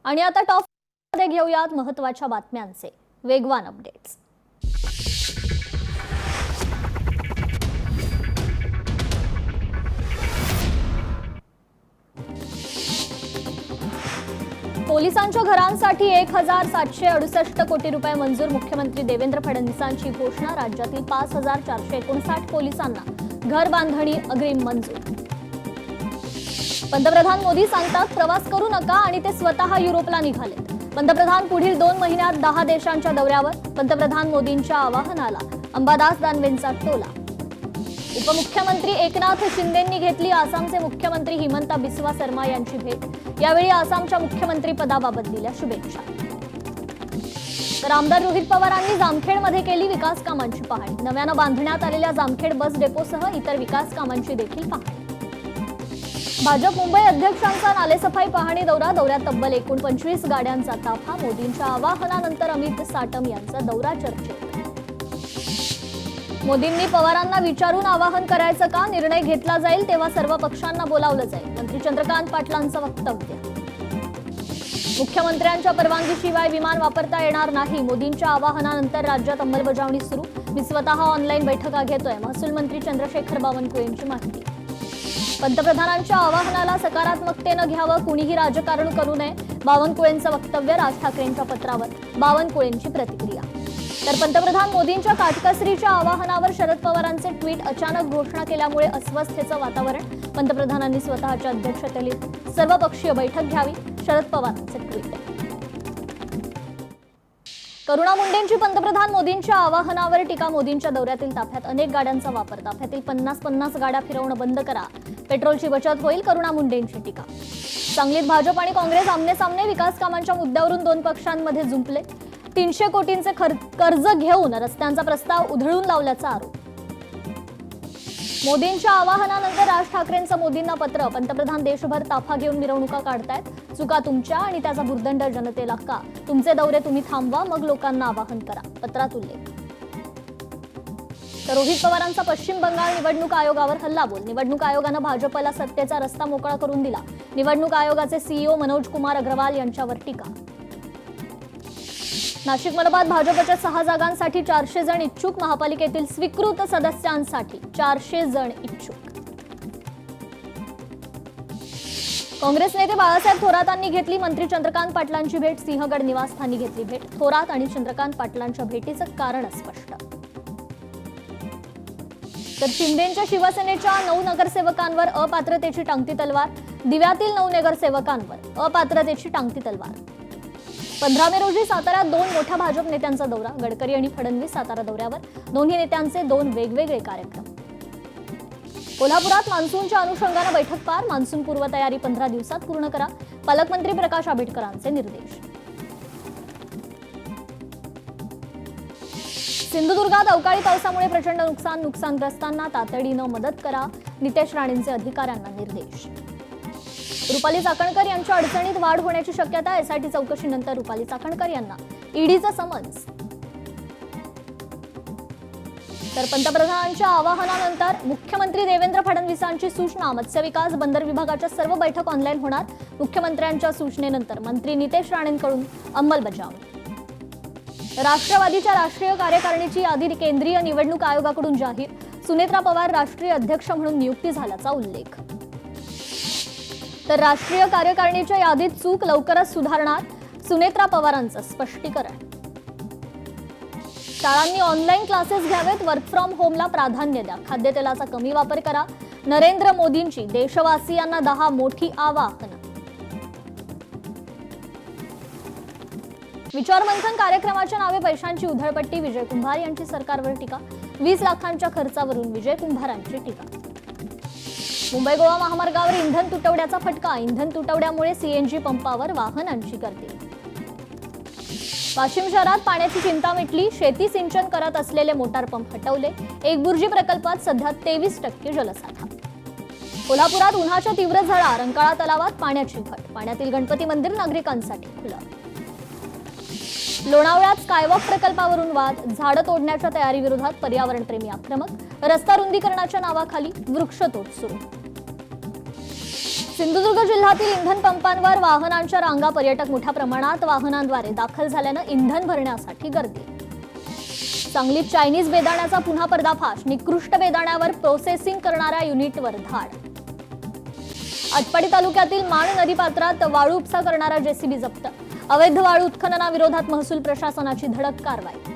आणि आता टॉप मध्ये घेऊयात महत्त्वाच्या बातम्यांचे वेगवान अपडेट्स। पोलिसांच्या घरांसाठी 1768 कोटी रुपये मंजूर। मुख्यमंत्री देवेंद्र फडणवीसांची घोषणा। राज्यातील 5459 पोलिसांना घर बांधणी अग्रिम मंजूर। पंतप्रधान मोदी सांगतात प्रवास करू नका आणि ते स्वतः युरोपला निघालेत। पंतप्रधान पुढील 2 महिन्यात 10 देशांच्या दौऱ्यावर। पंतप्रधान मोदींच्या आवाहनाला अंबादास दानवेंचा टोला। उपमुख्यमंत्री एकनाथ शिंदेंनी घेतली आसामचे मुख्यमंत्री हिमंता बिस्वा शर्मा यांची भेट। यावेळी आसामच्या मुख्यमंत्री पदाबाबत दिल्या शुभेच्छा। तर आमदार रोहित पवारांनी जामखेडमध्ये केली विकास कामांची पाहणी। नव्यानं बांधण्यात आलेल्या जामखेड बस डेपोसह इतर विकास कामांची देखील पाहणी। भाजप मुंबई अध्यक्षांचा नालेसफाई पाहणी दौरा। दौऱ्यात तब्बल 29 गाड्यांचा ताफा। मोदींच्या आवाहनानंतर अमित साटम यांचा दौरा चर्चेत। मोदींनी पवारांना विचारून आवाहन करायचं का? निर्णय घेतला जाईल तेव्हा सर्व पक्षांना बोलावलं जाईल। मंत्री चंद्रकांत पाटलांचं वक्तव्य। मुख्यमंत्र्यांच्या परवानगीशिवाय विमान वापरता येणार नाही। मोदींच्या आवाहनानंतर राज्यात अंमलबजावणी सुरू। मी स्वतः ऑनलाईन बैठका घेतोय। महसूल मंत्री चंद्रशेखर बावनकुळेंची माहिती। पंतप्रधानांच्या आवाहनाला सकारात्मकतेनं घ्यावं, कुणीही राजकारण करू नये। बावनकुळेंचं वक्तव्य। राज ठाकरेंच्या पत्रावर बावनकुळेंची प्रतिक्रिया। तर पंतप्रधान मोदींच्या काटकसरीच्या आवाहनावर शरद पवारांचे ट्विट। अचानक घोषणा केल्यामुळे अस्वस्थतेचं वातावरण। पंतप्रधानांनी स्वतःच्या अध्यक्षतेखाली सर्वपक्षीय बैठक घ्यावी। शरद पवारांचे ट्विट। करुणा मुंडेंची पंतप्रधान मोदींच्या आवाहनावर टीका। मोदींच्या दौऱ्यातील ताफ्यात अनेक गाड्यांचा वापर। ताफ्यातील 50 गाड्या फिरवणं बंद करा। पेट्रोलची बचत होईल। करुणा मुंडेंची टीका। सांगलीत भाजप आणि काँग्रेस आमने-सामने। विकास कामांच्या मुद्द्यावरून 2 पक्षांमध्ये जुंपले। 300 कोटींचे कर्ज घेऊन रस्त्यांचा प्रस्ताव उधळून लावल्याचा आरोप। मोदींच्या आवाहनानंतर राज ठाकरेंचं मोदींना पत्र। पंतप्रधान देशभर ताफा घेऊन मिरवणुका काढतायत। चुका तुमच्या आणि त्याचा भुर्दंड जनतेला का? तुमचे दौरे तुम्ही थांबवा, मग लोकांना आवाहन करा। पत्रात उल्लेख। तर रोहित पवारांचा पश्चिम बंगाल निवडणूक आयोगावर हल्लाबोल। निवडणूक आयोगानं भाजपला सत्तेचा रस्ता मोकळा करून दिला। निवडणूक आयोगाचे सीईओ मनोज कुमार अग्रवाल यांच्यावर टीका। नाशिक मनपात भाजपच्या 6 जागांसाठी 400 जण इच्छुक। महापालिकेतील स्वीकृत सदस्यांसाठी 400 जण इच्छुक। काँग्रेस नेते बाळासाहेब थोरातांनी घेतली मंत्री चंद्रकांत पाटलांची भेट। सिंहगड निवासस्थानी घेतली भेट। थोरात आणि चंद्रकांत पाटलांच्या भेटीचं कारण स्पष्ट। तर शिंदेंच्या शिवसेनेच्या 9 नगरसेवकांवर अपात्रतेची टांगती तलवार। दिव्यातील 9 नगरसेवकांवर अपात्रतेची टांगती तलवार। 15 मे रोजी साताऱ्यात 2 मोठ्या भाजप नेत्यांचा दौरा। गडकरी आणि फडणवीस सातारा दौऱ्यावर। दोन्ही नेत्यांचे 2 वेगवेगळे कार्यक्रम। कोल्हापुरात मान्सूनच्या अनुषंगाने बैठक पार। मान्सून पूर्वतयारी 15 दिवसात पूर्ण करा। पालकमंत्री प्रकाश आंबेडकरांचे निर्देश। सिंधुदुर्गात अवकाळी पावसामुळे प्रचंड नुकसान। नुकसानग्रस्तांना तातडीनं मदत करा। नितेश राणेंचे अधिकाऱ्यांना निर्देश। रुपाली चाकणकर यांच्या अडचणीत वाढ होण्याची शक्यता। एसआयटी चौकशीनंतर रुपाली चाकणकर यांना ईडीचं समन्स। तर पंतप्रधानांच्या आवाहनानंतर मुख्यमंत्री देवेंद्र फडणवीसांची सूचना। मत्स्यविकास बंदर विभागाच्या सर्व बैठक ऑनलाईन होणार। मुख्यमंत्र्यांच्या सूचनेनंतर मंत्री नितेश राणेंकडून अंमलबजावणी। राष्ट्रवादीच्या राष्ट्रीय कार्यकारिणीची यादी केंद्रीय निवडणूक आयोगाकडून जाहीर। सुनेत्रा पवार राष्ट्रीय अध्यक्ष म्हणून नियुक्ती झाल्याचा उल्लेख। तर राष्ट्रीय कार्यकारिणीच्या यादीत चूक लवकरच सुधारणार। सुनेत्रा पवारांचं स्पष्टीकरण। शाळांनी ऑनलाईन क्लासेस घ्यावेत। वर्क फ्रॉम होमला प्राधान्य द्या। खाद्यतेलाचा कमी वापर करा। नरेंद्र मोदींची देशवासियांना 10 मोठी आवाहनं। विचार मंथन कार्यक्रमाच्या नावे पैशांची उधळपट्टी। विजय कुंभार यांची सरकारवर टीका। 20 लाखांच्या खर्चावरून विजय कुंभारांची टीका। मुंबई गोवा महामार्गावर इंधन तुटवड्याचा फटका। इंधन तुटवड्यामुळे सीएनजी पंपावर वाहनांची गर्दी। वाशिम शहरात पाण्याची चिंता मिटली। शेती सिंचन करत असलेले मोटार पंप हटवले। एकबुर्जी प्रकल्पात सध्या 23% जलसाठा। कोल्हापुरात उन्हाच्या तीव्र झळा। रंकाळा तलावात पाण्याची घट। पाण्यातील गणपती मंदिर नागरिकांसाठी खुलं। लोणावळ्यात स्कायवॉक प्रकल्पावरून वाद। झाडं तोडण्याच्या तयारीविरोधात पर्यावरणप्रेमी आक्रमक। रस्ता रुंदीकरणाच्या नावाखाली वृक्षतोड सुरू। सिंधुदुर्ग जिल्ह्यातील इंधन पंपांवर वाहनांच्या रांगा, पर्यटक मोठ्या प्रमाणात वाहनांद्वारे दाखल झाल्यानं इंधन भरण्यासाठी गर्दी. सांगलीत चायनीज बेदाण्याचा पुन्हा पर्दाफाश, निकृष्ट बेदाण्यावर प्रोसेसिंग करणाऱ्या युनिटवर धाड. आटपाडी तालुक्यातील माण नदीपात्रात वाळू उपसा करणारा जेसीबी जप्त. अवैध वाळू उत्खननाविरोधात महसूल प्रशासनाची धडक कारवाई.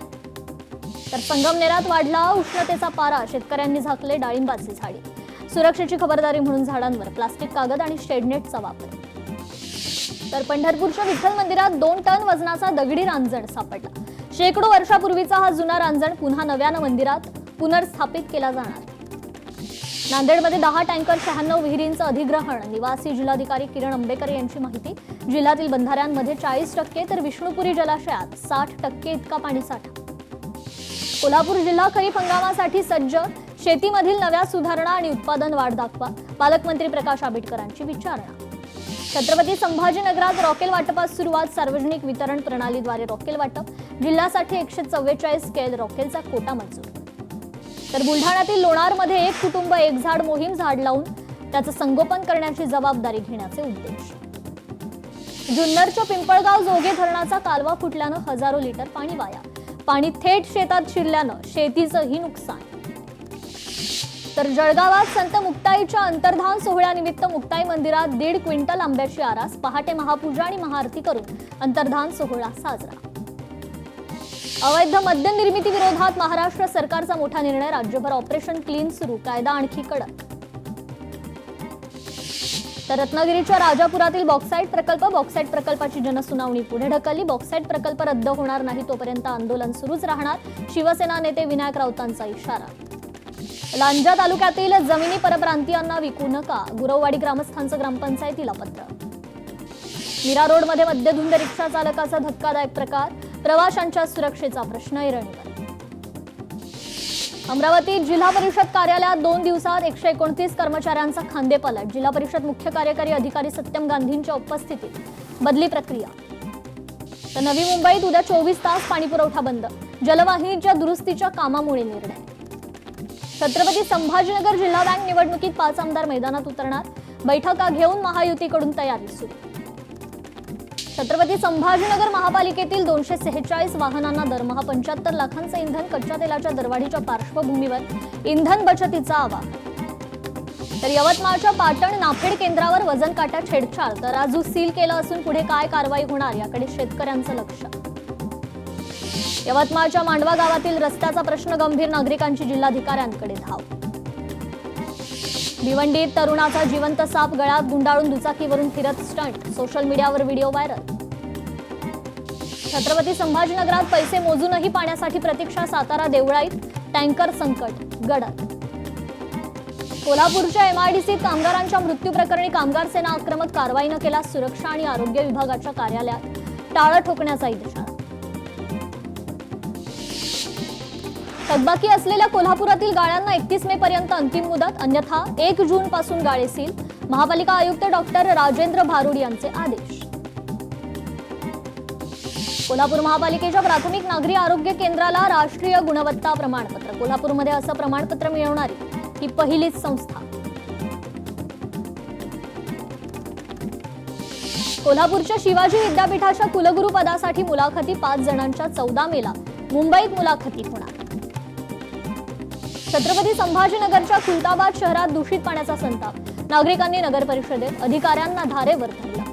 तर संगमनेरात वाढला उष्णतेचा पारा, शेतकऱ्यांनी झाकले डाळिंबाचे झाडे. सुरक्षेची खबरदारी म्हणून झाडांवर प्लास्टिक, कागद आणि शेडनेटचा वापर. तर पंढरपूरच्या विठ्ठल मंदिरात 2 टन वजनाचा दगडी रांजण सापडला. शेकडो वर्षापूर्वीचा हा जुना रांजण पुन्हा नव्यानं मंदिरात पुनर्स्थापित केला जाणार. नांदेडमध्ये 10 टँकर 96 विहिरींचं अधिग्रहण. निवासी जिल्हाधिकारी किरण अंबेकर यांची माहिती. जिल्ह्यातील बंधाऱ्यांमध्ये 40% तर विष्णुपुरी जलाशयात 60% इतका पाणीसाठा. कोल्हापूर जिल्हा खरीप हंगामासाठी सज्ज. शेतीमधील नव्या सुधारणा आणि उत्पादन वाढ दाखवा. पालकमंत्री प्रकाश आंबेडकरांची विचारणा. छत्रपती संभाजीनगरात रॉकेल वाटपास सुरुवात. सार्वजनिक वितरण प्रणालीद्वारे रॉकेल वाटप. जिल्ह्यासाठी 144 केल रॉकेलचा कोटा मंजूर. तर बुलढाण्यातील लोणारमध्ये 1 कुटुंब 1 झाड मोहीम. झाड लावून त्याचं संगोपन करण्याची जबाबदारी घेण्याचे उद्देश. जुन्नरच्या पिंपळगाव जोगे धरणाचा कालवा फुटल्यानं हजारो लिटर पाणी वाया. पाणी थेट शेतात शिरल्यानं शेतीचंही नुकसान. तर जळगावात संत मुक्ताईच्या अंतर्धान सोहळ्यानिमित्त मुक्ताई मंदिरात 1.5 क्विंटल आंब्याची आरास. पहाटे महापूजा आणि महाआरती करून अंतर्धान सोहळा साजरा. अवैध मद्य निर्मिती विरोधात महाराष्ट्र सरकारचा मोठा निर्णय. राज्यभर ऑपरेशन क्लीन सुरू. कायदा आणखी कडक. तर रत्नागिरीच्या राजापुरातील बॉक्साईट प्रकल्पाची जनसुनावणी पुढे ढकलली. बॉक्साईट प्रकल्प रद्द होणार नाही तोपर्यंत आंदोलन सुरूच राहणार. शिवसेना नेते विनायक राऊतांचा इशारा. लांजा तालुक्यातील जमिनी परप्रांतीयांना विकू नका. गुरववाडी ग्रामस्थांचं ग्रामपंचायतीला पत्र. मीरा रोडमध्ये मद्यधुंद रिक्षा चालकाचा धक्कादायक प्रकार. प्रवाशांच्या सुरक्षेचा प्रश्न ऐरणीवर. अमरावती जिल्हा परिषद कार्यालयात 2 दिवसात 129 कर्मचाऱ्यांचा खांदेपालट. जिल्हा परिषद मुख्य कार्यकारी अधिकारी सत्यम गांधींच्या उपस्थितीत बदली प्रक्रिया. तर नवी मुंबईत उद्या 24 तास पाणीपुरवठा बंद. जलवाहिनीच्या दुरुस्तीच्या कामामुळे निर्णय. छत्रपती संभाजीनगर जिल्हा बँक निवडणुकीत 5 आमदार मैदानात उतरणार. बैठका घेऊन महायुतीकडून तयारी सुरू. छत्रपती संभाजीनगर महापालिकेतील 246 वाहनांना दरमहा 75 लाखांचं इंधन. कच्च्या तेलाच्या दरवाढीच्या पार्श्वभूमीवर इंधन बचतीचा आवाहन. तर यवतमाळच्या पाटण नाफेड केंद्रावर वजन काटा छेडछाड. तराजू सील केलं असून पुढे काय कारवाई होणार याकडे शेतकऱ्यांचं लक्ष. यवतमाळच्या मांडवा गावातील रस्त्याचा प्रश्न गंभीर. नागरिकांची जिल्हाधिकाऱ्यांकडे धाव. भिवंडीत तरुणाचा जिवंत साप गळ्यात गुंडाळून दुचाकीवरून फिरत स्टंट. सोशल मीडियावर व्हिडिओ व्हायरल. छत्रपती संभाजीनगरात पैसे मोजूनही पाण्यासाठी प्रतीक्षा. सातारा देवळाईत टँकर संकट गडद. कोल्हापूरच्या MIDCत कामगारांच्या मृत्यू प्रकरणी कामगार सेना आक्रमक. कारवाई न केल्यास सुरक्षा आणि आरोग्य विभागाच्या कार्यालयात टाळं ठोकण्याचा इशारा. थकबाकी असलेल्या कोल्हापुरातील गाळ्यांना 31 मे पर्यंत अंतिम मुदत. अन्यथा 1 जून पासून गाळे सील. महापालिका आयुक्त डॉक्टर राजेंद्र भारुड यांचे आदेश. कोल्हापूर महापालिकेच्या प्राथमिक नागरी आरोग्य केंद्राला राष्ट्रीय गुणवत्ता प्रमाणपत्र. कोल्हापूरमध्ये असं प्रमाणपत्र मिळवणारी ही पहिलीच संस्था. कोल्हापूरच्या शिवाजी विद्यापीठाच्या कुलगुरू पदासाठी मुलाखती. 5 जणांच्या 14 मेला मुंबईत मुलाखती होणार. छत्रपती संभाजीनगरच्या खुलताबाद शहरात दूषित पाण्याचा संताप. नागरिकांनी नगर परिषदेत अधिकाऱ्यांना धारेवर धरला.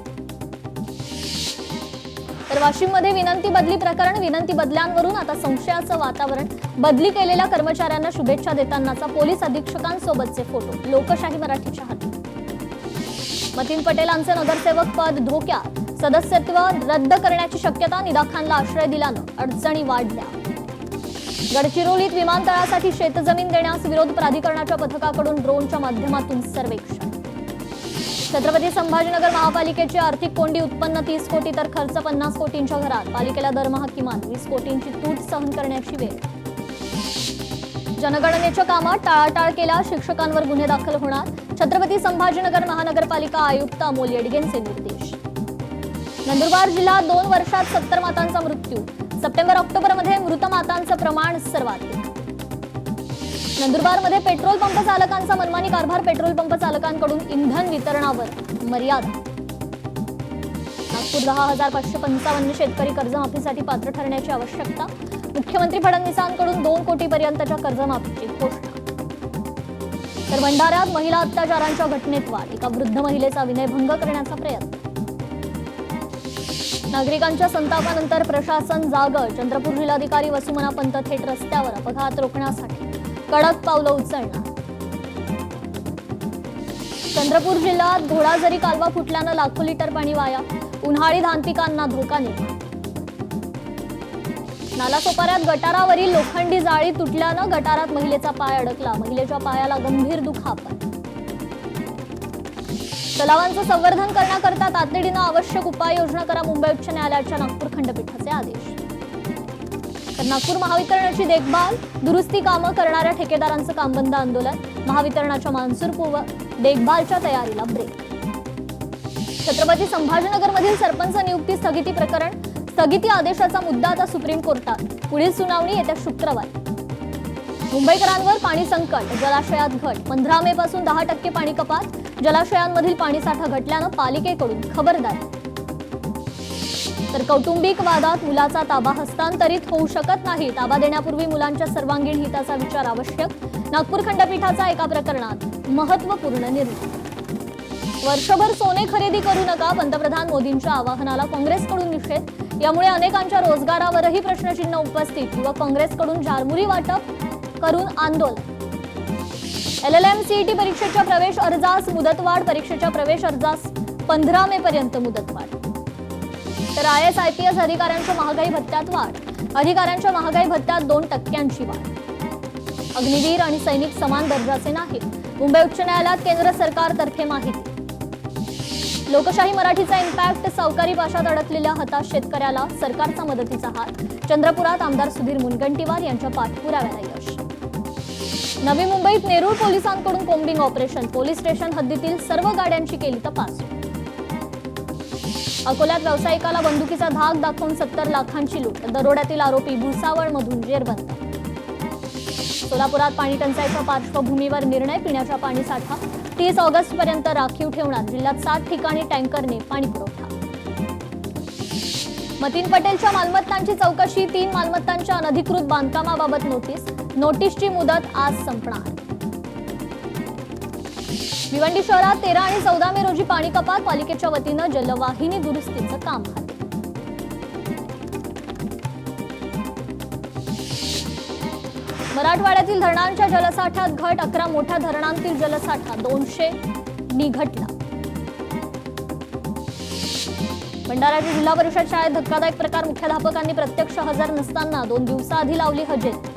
तर वाशिममध्ये विनंती बदली प्रकरण. विनंती बदल्यांवरून आता संशयाचं वातावरण. बदली केलेल्या कर्मचाऱ्यांना शुभेच्छा देतानाचा पोलीस अधीक्षकांसोबतचे फोटो. लोकशाही मराठीच्या हाती. मतीन पटेलांचे नगरसेवक पद धोक्यात. सदस्यत्व रद्द करण्याची शक्यता. निदा खानला आश्रय दिल्यानं अडचणी वाढल्या. गडचिरोलीत विमानतळासाठी शेतजमीन देण्यास विरोध. प्राधिकरणाच्या पथकाकडून ड्रोनच्या माध्यमातून सर्वेक्षण. छत्रपती संभाजीनगर महापालिकेची आर्थिक कोंडी. उत्पन्न 30 कोटी तर खर्च 50 कोटींच्या घरात. पालिकेला दरमहा किमान 20 कोटींची तूट सहन करण्याची वेळ. जनगणनेच्या कामात टाळाटाळ केल्यास शिक्षकांवर गुन्हे दाखल होणार. छत्रपती संभाजीनगर महानगरपालिका आयुक्त अमोल येडगेंचे निर्देश. नंदुरबार जिल्ह्यात 2 वर्षात 70 मातांचा मृत्यू. सप्टेंबर-ऑक्टोबरमध्ये मृत मातांचं प्रमाण सर्वाधिक. नंदुरबारमध्ये पेट्रोल पंप चालकांचा मनमानी कारभार, पेट्रोल पंप चालकांकडून इंधन वितरणावर मर्यादा. नागपूर 10,555 शेतकरी कर्जमाफीसाठी पात्र ठरण्याची आवश्यकता, मुख्यमंत्री फडणवीसांकडून 2 कोटीपर्यंतच्या कर्जमाफीची घोषणा. तर भंडाऱ्यात महिला अत्याचारांच्या घटनेत वाढ, एका वृद्ध महिलेचा विनयभंग करण्याचा प्रयत्न. नागरिकांच्या संतापानंतर प्रशासन जागं, चंद्रपूर जिल्हाधिकारी वसुमना पंत थेट रस्त्यावर अपघात रोखण्यासाठी कडक पावलं उचलणार. चंद्रपूर जिल्ह्यात घोडाझरी कालवा फुटल्यानं लाखो लिटर पाणी वाया, उन्हाळी धान पिकांना धोका निर्माण. नालासोपाऱ्यात गटारावरील लोखंडी जाळी तुटल्यानं गटारात महिलेचा पाय अडकला, महिलेच्या पायाला गंभीर दुखापत. तलावांचं संवर्धन करण्याकरता तातडीनं आवश्यक उपाययोजना करा, मुंबई उच्च न्यायालयाच्या नागपूर खंडपीठाचे आदेश. तर नागपूर महावितरणाची देखभाल दुरुस्ती कामं करणाऱ्या ठेकेदारांचं काम बंद आंदोलन, महावितरणाच्या मान्सूनपूर्व देखभालच्या तयारीला ब्रेक. छत्रपती संभाजीनगरमधील सरपंच नियुक्ती स्थगिती प्रकरण, स्थगिती आदेशाचा मुद्दा आता सुप्रीम कोर्टात, पुढील सुनावणी येत्या शुक्रवारी. मुंबईकरांवर पाणी संकट, जलाशयात घट, 15 मे पासून 10% पाणी कपात, जलाशयांमधील पाणीसाठा घटल्यानं पालिकेकडून खबरदारी. तर कौटुंबिक वादात मुलाचा ताबा हस्तांतरित होऊ शकत नाही, ताबा देण्यापूर्वी मुलांच्या सर्वांगीण हिताचा विचार आवश्यक, नागपूर खंडपीठाचा एका प्रकरणात महत्त्वपूर्ण निर्णय. वर्षभर सोने खरेदी करू नका, पंतप्रधान मोदींच्या आवाहनाला काँग्रेसकडून निषेध, यामुळे अनेकांच्या रोजगारावरही प्रश्नचिन्ह उपस्थित, युवक काँग्रेसकडून झारमुरी वाटप करून आंदोलन. LLM CET परीक्षेच्या प्रवेश अर्जास मुदतवाढ, परीक्षेच्या प्रवेश अर्जास 15 मे पर्यंत मुदतवाढ. तर IAS IPS अधिकाऱ्यांच्या महागाई भत्त्यात वाढ, अधिकाऱ्यांच्या महागाई भत्त्यात 2% वाढ. अग्निवीर आणि सैनिक समान दर्जाचे नाहीत, मुंबई उच्च न्यायालयात केंद्र सरकारतर्फे माहिती. लोकशाही मराठीचा इम्पॅक्ट, सावकारी पाशात अडकलेल्या हताश शेतकऱ्याला सरकारचा मदतीचा हात, चंद्रपुरात आमदार सुधीर मुनगंटीवार यांच्या पाठपुराव्याला यश. नवी मुंबईत नेरूळ पोलिसांकडून कोम्बिंग ऑपरेशन, पोलीस स्टेशन हद्दीतील सर्व गाड्यांची केली तपासणी. अकोल्यात व्यावसायिकाला बंदुकीचा धाक दाखवून 70 लाखांची लूट, दरोड्यातील आरोपी भुसावळमधून जेरबंद. सोलापुरात पाणी टंचाईच्या पार्श्वभूमीवर निर्णय, पिण्याचा पाणीसाठा 30 ऑगस्टपर्यंत राखीव ठेवणार, जिल्ह्यात 7 ठिकाणी टँकरने पाणी पुरवठा. मतीन पटेलच्या मालमत्तांची चौकशी, 3 मालमत्तांच्या अनधिकृत बांधकामाबाबत नोटीस, नोटीसची मुदत आज संपणार. भिवंडी शहरात 13 आणि 14 मे रोजी पाणी कपात, पालिकेच्या वतीनं जलवाहिनी दुरुस्तीचं काम हाती. मराठवाड्यातील धरणांच्या जलसाठ्यात घट, 11 मोठ्या धरणांतील जलसाठा 200 घटला. भंडाऱ्याच्या जिल्हा परिषद शाळेत धक्कादायक प्रकार, मुख्याध्यापकांनी प्रत्यक्ष हजर नसताना 2 दिवसाआधी लावली हजेरी.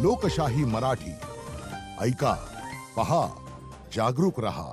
लोकशाही मराठी ऐका, पहा, जागरूक रहा.